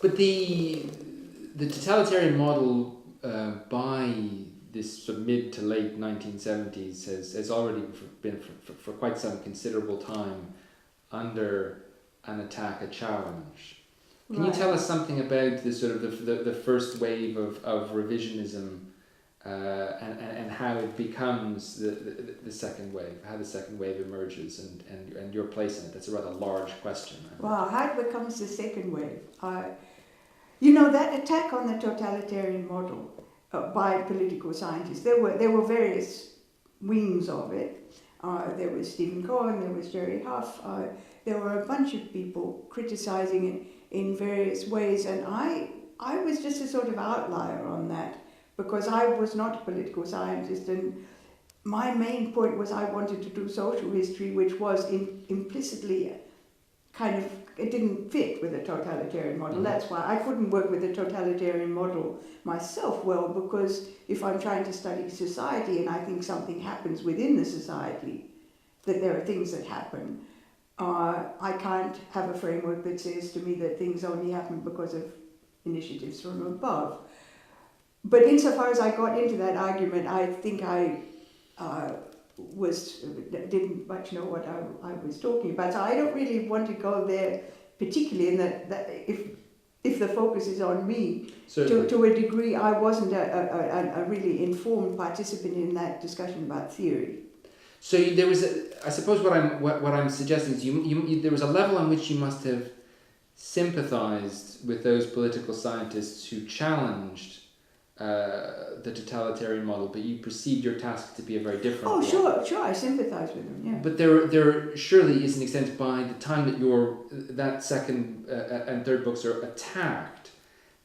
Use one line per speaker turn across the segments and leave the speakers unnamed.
But the totalitarian model by this sort of mid to late 1970s has already been for quite some considerable time under an attack, a challenge. Can you tell us something about the sort of the first wave of revisionism and how it becomes the second wave, how the second wave emerges and your place in it? That's a rather large question.
Wow, how it becomes the second wave. That attack on the totalitarian model by political scientists, there were various wings of it. There was Stephen Cohen, there was Jerry Huff, there were a bunch of people criticizing it in various ways, and I was just a sort of outlier on that because I was not a political scientist, and my main point was I wanted to do social history, which was implicitly it didn't fit with the totalitarian model. Mm-hmm. That's why I couldn't work with the totalitarian model myself well, because if I'm trying to study society and I think something happens within the society, that there are things that happen, I can't have a framework that says to me that things only happen because of initiatives from above. But insofar as I got into that argument, I think I didn't much know what I was talking about. So I don't really want to go there particularly in that if the focus is on me. To a degree, I wasn't a really informed participant in that discussion about theory.
So there was, I suppose what I'm suggesting is you there was a level on which you must have sympathized with those political scientists who challenged the totalitarian model, but you perceived your task to be a very different one.
Sure, I sympathize with them, yeah.
But there surely is an extent by the time that that second and third books are attacked,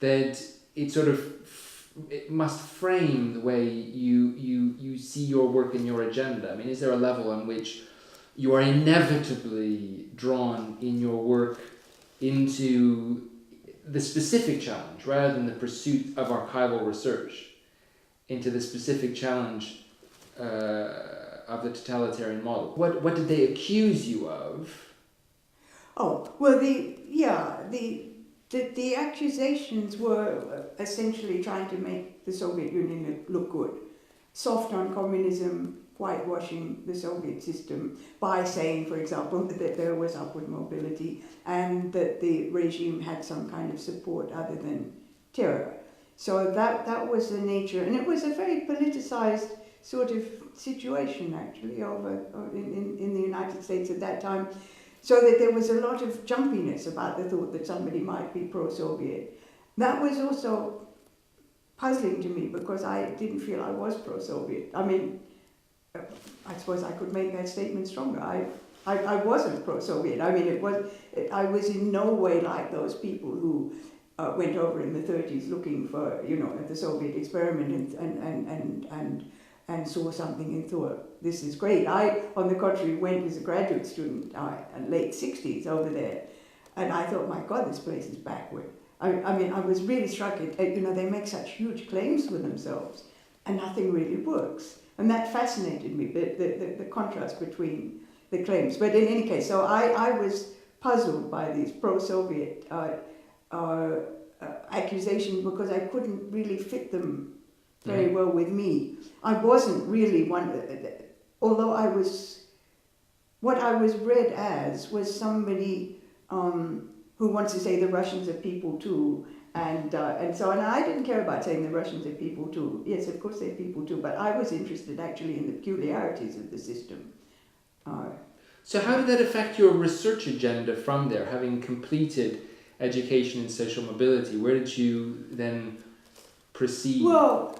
that it must frame the way you see your work and your agenda. I mean, is there a level on which you are inevitably drawn in your work into the specific challenge, rather than the pursuit of archival research, into the specific challenge of the totalitarian model? What did they accuse you of?
Oh, well, the accusations were essentially trying to make the Soviet Union look good. Soft on communism, whitewashing the Soviet system by saying, for example, that there was upward mobility and that the regime had some kind of support other than terror. So that was the nature, and it was a very politicized sort of situation actually over in the United States at that time, so that there was a lot of jumpiness about the thought that somebody might be pro-Soviet. That was also puzzling to me because I didn't feel I was pro-Soviet. I mean, I suppose I could make that statement stronger. I wasn't pro-Soviet. I mean, I was in no way like those people who went over in the 30s looking for, at the Soviet experiment and saw something and thought, this is great. I, on the contrary, went as a graduate student in late 60s over there, and I thought, my God, this place is backward. I mean, I was really struck at, they make such huge claims for themselves, and nothing really works. And that fascinated me, the contrast between the claims. But in any case, so I was puzzled by these pro-Soviet accusations because I couldn't really fit them very well with me. I wasn't really one, although what I was read as was somebody who wants to say the Russians are people too, and so on. And I didn't care about saying the Russians are people too. Yes, of course they're people too, but I was interested actually in the peculiarities of the system.
So how did that affect your research agenda from there, having completed education and social mobility? Where did you then proceed?
Well,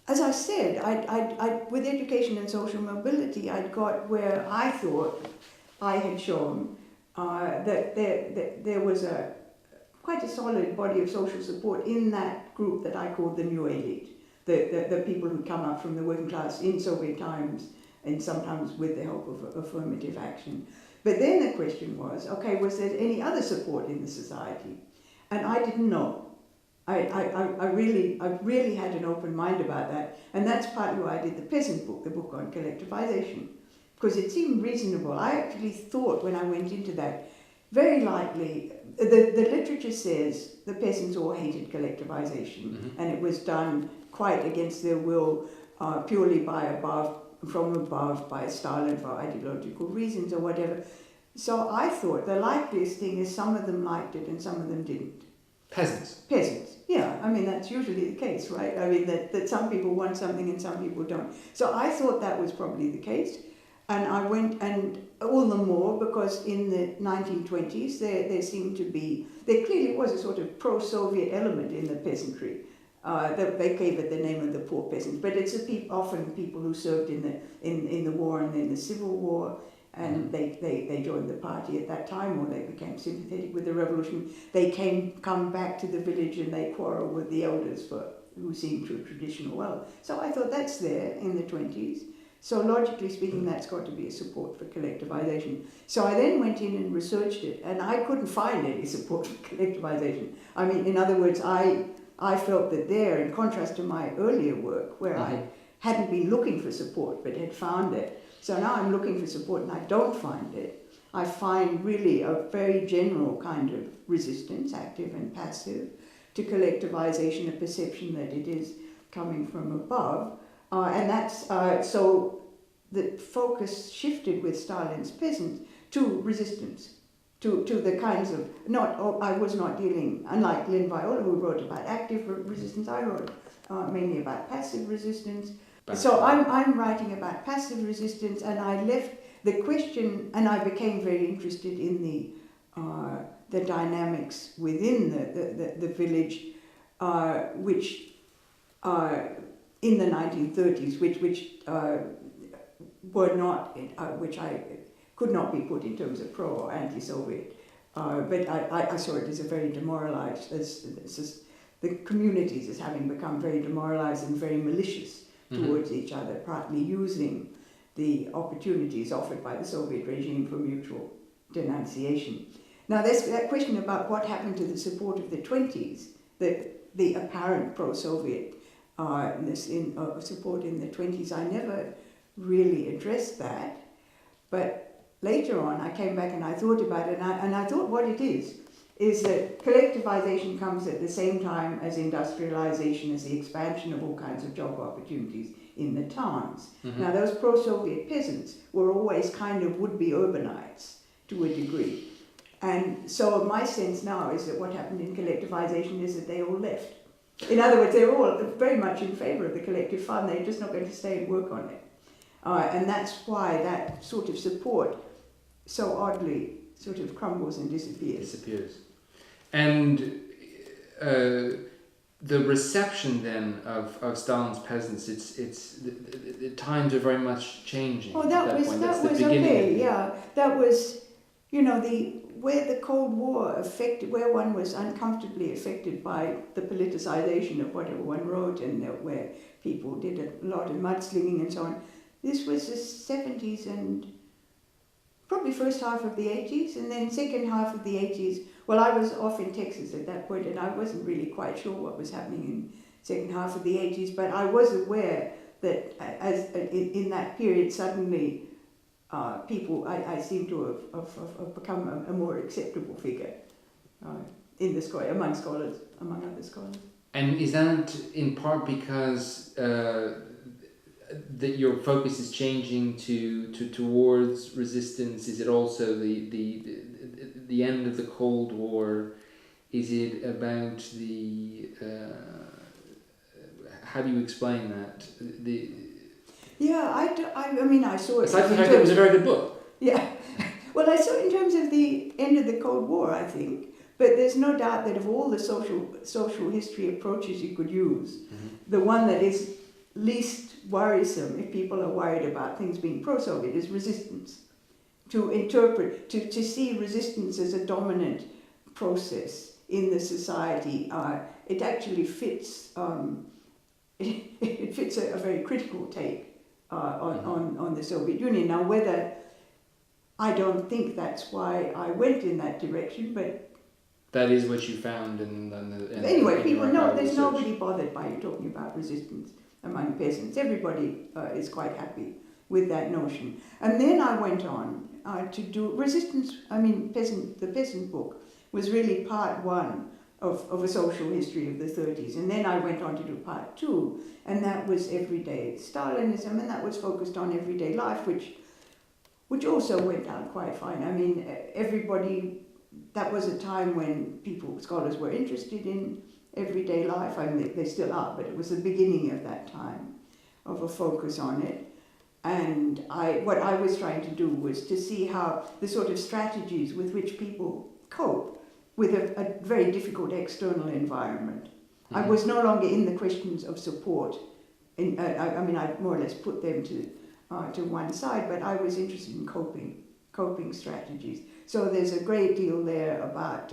as I said, I with education and social mobility, I'd got where I thought I had shown that there was quite a solid body of social support in that group that I called the new elite, the people who come up from the working class in Soviet times, and sometimes with the help of affirmative action. But then the question was, okay, was there any other support in the society? And I didn't know. I really had an open mind about that, and that's partly why I did the Peasant book, the book on collectivization, because it seemed reasonable. I actually thought when I went into that, very likely the literature says the peasants all hated collectivization, and it was done quite against their will, purely from above, by Stalin for ideological reasons or whatever. So I thought the likeliest thing is some of them liked it and some of them didn't. Peasants, yeah. I mean, that's usually the case, right? I mean, that some people want something and some people don't. So I thought that was probably the case. And I went, and all the more because in the 1920s there seemed to be, there clearly was a sort of pro-Soviet element in the peasantry. They gave it the name of the poor peasants, but it's often people who served in the war and in the Civil War, and they joined the party at that time, or they became sympathetic with the revolution. They come back to the village and they quarrel with the elders who seemed to traditional well. So I thought that's there in the 20s. So logically speaking, that's got to be a support for collectivization. So I then went in and researched it, and I couldn't find any support for collectivization. I mean, in other words, I felt that there, in contrast to my earlier work, where I hadn't been looking for support but had found it. So now I'm looking for support and I don't find it. I find really a very general kind of resistance, active and passive, to collectivization, a perception that it is coming from above. And that's, so the focus shifted with Stalin's peasants to resistance, to the kinds of, I was not dealing, unlike Lynn Viola, who wrote about active resistance, I wrote mainly about passive resistance. So I'm writing about passive resistance, and I left the question, and I became very interested in the dynamics within the village, which in the 1930s, which were not, which I could not be put in terms of pro or anti-Soviet, but I saw it as a very demoralized, the communities as having become very demoralized and very malicious towards each other, partly using the opportunities offered by the Soviet regime for mutual denunciation. Now there's that question about what happened to the support of the 20s, the apparent pro-Soviet support in the 20s. I never really addressed that, but later on I came back and I thought about it, and I thought what it is that collectivization comes at the same time as industrialization, as the expansion of all kinds of job opportunities in the towns. Now those pro-Soviet peasants were always kind of would-be urbanites to a degree. And so my sense now is that what happened in collectivization is that they all left. In other words, they're all very much in favor of the collective fund, they're just not going to stay and work on it. And that's why that sort of support so oddly sort of crumbles and disappears.
And the reception then of Stalin's peasants, the times are very much changing.
Oh, that was okay. Yeah, that was, where the Cold War affected, where one was uncomfortably affected by the politicization of whatever one wrote, and where people did a lot of mudslinging and so on. This was the 70s and probably first half of the 80s, and then second half of the 80s. Well, I was off in Texas at that point, and I wasn't really quite sure what was happening in second half of the 80s, but I was aware that in that period, suddenly people, I seem to have become a more acceptable figure in the school, among other scholars.
And is that in part because that your focus is changing towards resistance? Is it also the end of the Cold War? Is it about the how do you explain that?
I mean, I saw it.
Aside from the fact that it was a very good book.
Yeah, well, I saw it in terms of the end of the Cold War, I think. But there's no doubt that of all the social history approaches you could use, the one that is least worrisome, if people are worried about things being pro-Soviet, is resistance. To see resistance as a dominant process in the society, it actually fits. It fits a very critical take on the Soviet Union. Now, whether I don't think that's why I went in that direction, but
that is what you found
anyway, people know there's nobody bothered by talking about resistance among peasants. Everybody is quite happy with that notion. And then I went on to do resistance. I mean, the peasant book was really part one of a social history of the 30s. And then I went on to do part two, and that was everyday Stalinism, and that was focused on everyday life, which also went down quite fine. I mean, everybody, that was a time when scholars were interested in everyday life. I mean, they still are, but it was the beginning of that time, of a focus on it. And what I was trying to do was to see how the sort of strategies with which people cope with a very difficult external environment. Mm-hmm. I was no longer in the questions of support. I mean, I more or less put them to one side, but I was interested in coping strategies. So there's a great deal there about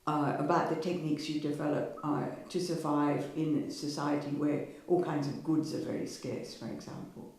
the techniques you develop to survive in a society where all kinds of goods are very scarce, for example.